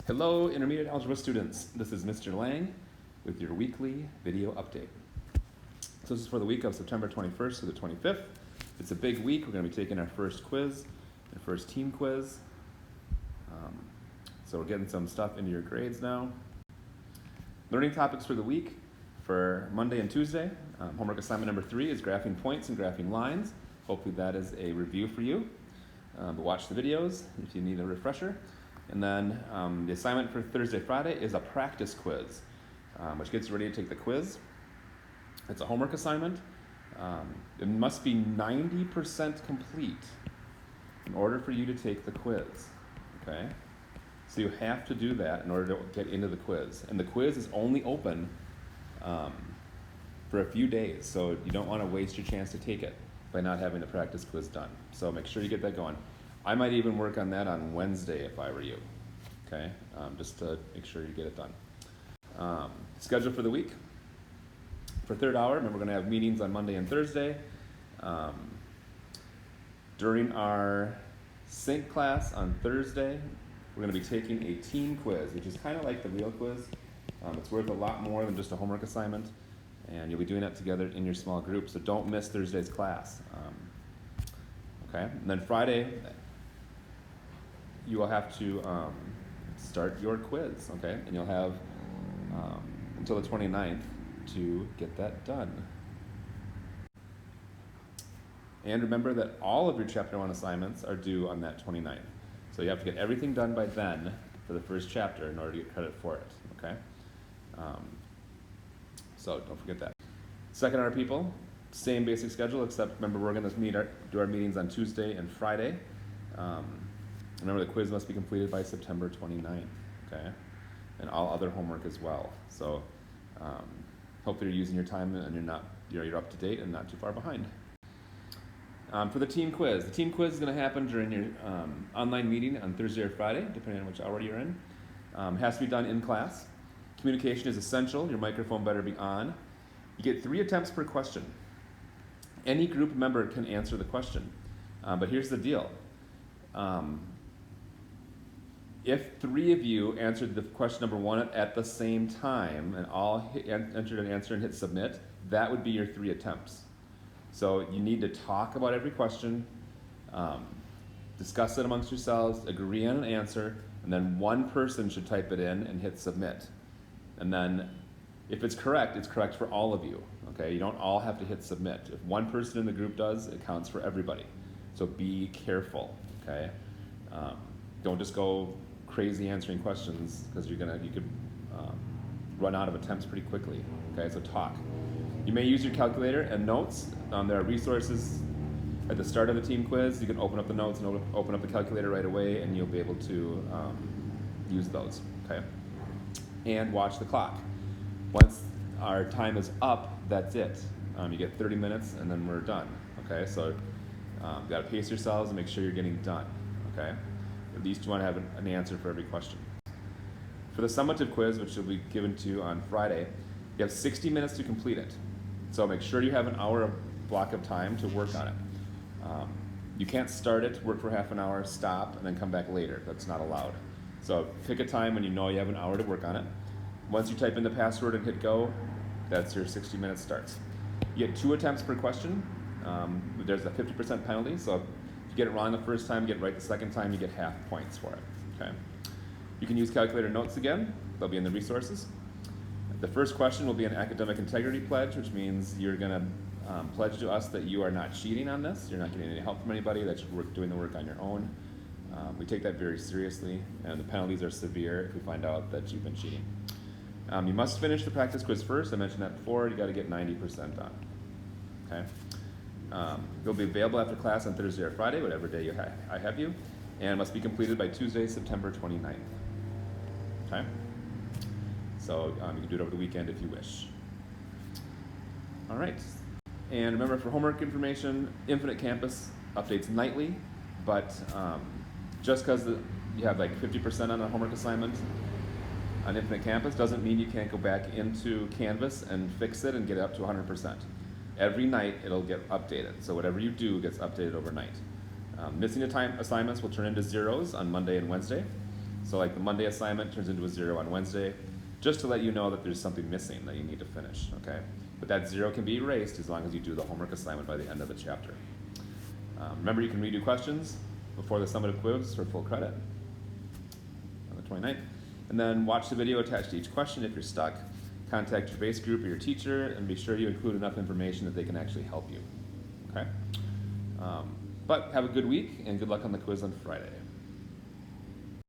Hello, intermediate algebra students. This is Mr. Lang with your weekly video update. So this is for the week of September 21st to the 25th. It's a big week. We're going to be taking our first quiz, our first team quiz. So we're getting some stuff into your grades now. Learning topics for the week for Monday and Tuesday. Homework assignment number 3 is graphing points and graphing lines. Hopefully that is a review for you. But watch the videos if you need a refresher. And then the assignment for Thursday, Friday is a practice quiz, which gets you ready to take the quiz. It's a homework assignment. It must be 90% complete in order for you to take the quiz, okay? So you have to do that in order to get into the quiz. And the quiz is only open for a few days, so you don't want to waste your chance to take it by not having the practice quiz done. So make sure you get that going. I might even work on that on Wednesday if I were you, okay? Just to make sure you get it done. Schedule for the week. For third hour, remember we're going to have meetings on Monday and Thursday. During our sync class on Thursday, we're going to be taking a team quiz, which is kind of like the real quiz. It's worth a lot more than just a homework assignment, and you'll be doing that together in your small group, so don't miss Thursday's class. Okay, and then Friday, you will have to start your quiz, okay? And you'll have until the 29th to get that done. And remember that all of your Chapter 1 assignments are due on that 29th. So you have to get everything done by then for the first chapter in order to get credit for it, okay? So don't forget that. Second hour people, same basic schedule, except remember we're going to do our meetings on Tuesday and Friday. Remember the quiz must be completed by September 29th, okay? And all other homework as well. So hopefully you're using your time and you're up to date and not too far behind. For the team quiz is going to happen during your online meeting on Thursday or Friday, depending on which hour you're in. It has to be done in class. Communication is essential. Your microphone better be on. You get 3 attempts per question. Any group member can answer the question. But here's the deal. If 3 of you answered the question number 1 at the same time and all entered an answer and hit submit, that would be your 3 attempts. So you need to talk about every question, discuss it amongst yourselves, agree on an answer, and then one person should type it in and hit submit. And then if it's correct for all of you, okay? You don't all have to hit submit. If one person in the group does, it counts for everybody. So be careful, okay? Don't just go crazy answering questions because you could run out of attempts pretty quickly, okay? So talk. You may use your calculator and notes. There are resources at the start of the team quiz. You can open up the notes and open up the calculator right away, and you'll be able to use those, okay? And watch the clock. Once our time is up, that's it. You get 30 minutes and then we're done, okay? So you gotta pace yourselves and make sure you're getting done, okay? At least you wanna have an answer for every question. For the summative quiz, which will be given to you on Friday, you have 60 minutes to complete it. So make sure you have an hour block of time to work on it. You can't start it, work for half an hour, stop, and then come back later. That's not allowed. So pick a time when you know you have an hour to work on it. Once you type in the password and hit go, that's your 60 minutes starts. You get 2 attempts per question. There's a 50% penalty, so if you get it wrong the first time, get it right the second time, you get half points for it, okay? You can use calculator notes again. They'll be in the resources. The first question will be an academic integrity pledge, which means you're gonna pledge to us that you are not cheating on this, you're not getting any help from anybody, that you're doing the work on your own. We take that very seriously, and the penalties are severe if we find out that you've been cheating. You must finish the practice quiz first. I mentioned that before. You got to get 90% on, okay? It'll be available after class on Thursday or Friday, whatever day I have you, and must be completed by Tuesday, September 29th, okay? So you can do it over the weekend if you wish. All right, and remember for homework information, Infinite Campus updates nightly, but just because you have like 50% on a homework assignment on Infinite Campus doesn't mean you can't go back into Canvas and fix it and get it up to 100%. Every night it'll get updated, so whatever you do gets updated overnight. Missing time assignments will turn into zeros on Monday and Wednesday. So like the Monday assignment turns into a 0 on Wednesday, just to let you know that there's something missing that you need to finish, okay? But that 0 can be erased as long as you do the homework assignment by the end of the chapter. Remember, you can redo questions before the summative quiz for full credit on the 29th. And then watch the video attached to each question if you're stuck. Contact your base group or your teacher, and be sure you include enough information that they can actually help you, okay? But have a good week, and good luck on the quiz on Friday.